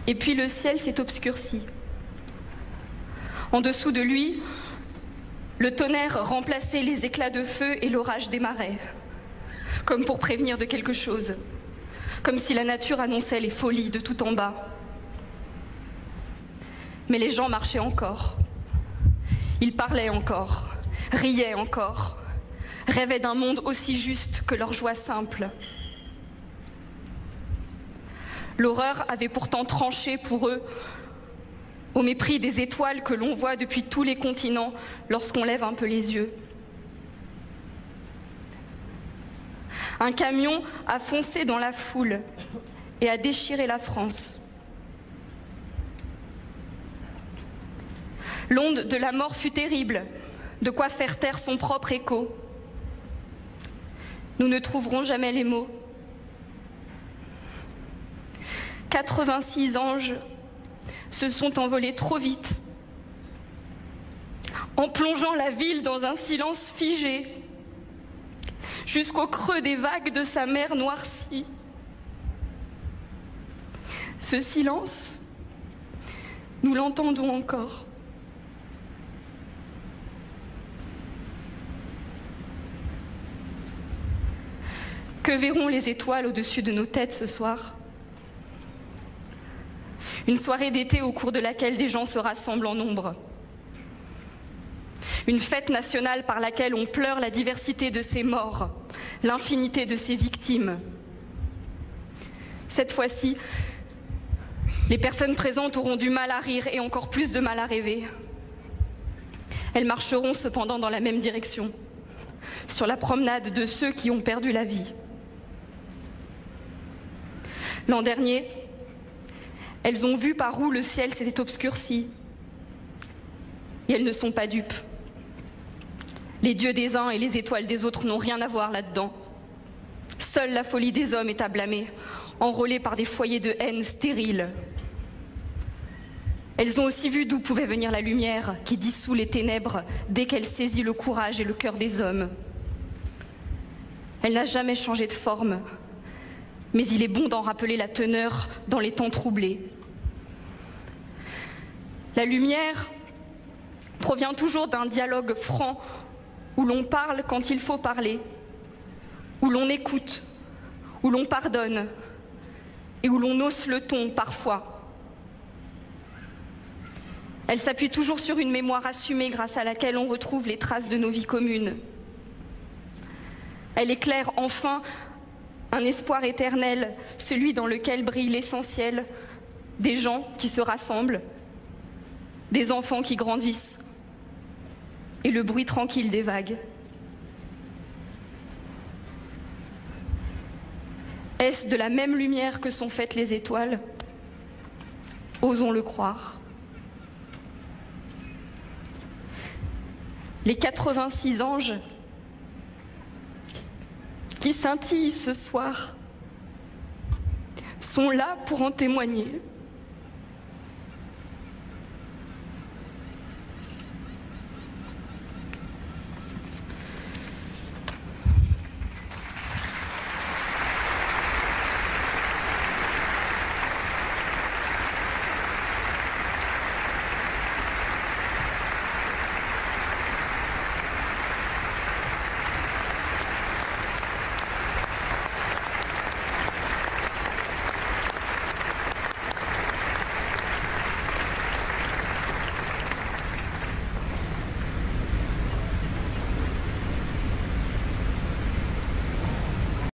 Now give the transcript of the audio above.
Et puis le ciel s'est obscurci. En dessous de lui, le tonnerre remplaçait les éclats de feu et l'orage des marais, comme pour prévenir de quelque chose, comme si la nature annonçait les folies de tout en bas. Mais les gens marchaient encore. Ils parlaient encore, riaient encore, rêvaient d'un monde aussi juste que leur joie simple. L'horreur avait pourtant tranché pour eux, au mépris des étoiles que l'on voit depuis tous les continents lorsqu'on lève un peu les yeux. Un camion a foncé dans la foule et a déchiré la France. L'onde de la mort fut terrible, de quoi faire taire son propre écho. Nous ne trouverons jamais les mots. 86 anges se sont envolés trop vite, en plongeant la ville dans un silence figé, jusqu'au creux des vagues de sa mer noircie. Ce silence, nous l'entendons encore. Que verront les étoiles au-dessus de nos têtes ce soir ? Une soirée d'été au cours de laquelle des gens se rassemblent en nombre. Une fête nationale par laquelle on pleure la diversité de ses morts, l'infinité de ses victimes. Cette fois-ci, les personnes présentes auront du mal à rire et encore plus de mal à rêver. Elles marcheront cependant dans la même direction, sur la promenade de ceux qui ont perdu la vie. L'an dernier, elles ont vu par où le ciel s'était obscurci. Et elles ne sont pas dupes. Les dieux des uns et les étoiles des autres n'ont rien à voir là-dedans. Seule la folie des hommes est à blâmer, enrôlée par des foyers de haine stériles. Elles ont aussi vu d'où pouvait venir la lumière qui dissout les ténèbres dès qu'elle saisit le courage et le cœur des hommes. Elle n'a jamais changé de forme, mais il est bon d'en rappeler la teneur dans les temps troublés. La lumière provient toujours d'un dialogue franc où l'on parle quand il faut parler, où l'on écoute, où l'on pardonne et où l'on hausse le ton parfois. Elle s'appuie toujours sur une mémoire assumée grâce à laquelle on retrouve les traces de nos vies communes. Elle éclaire enfin un espoir éternel, celui dans lequel brille l'essentiel, des gens qui se rassemblent, des enfants qui grandissent et le bruit tranquille des vagues. Est-ce de la même lumière que sont faites les étoiles ? Osons le croire. Les 86 anges qui scintillent ce soir sont là pour en témoigner.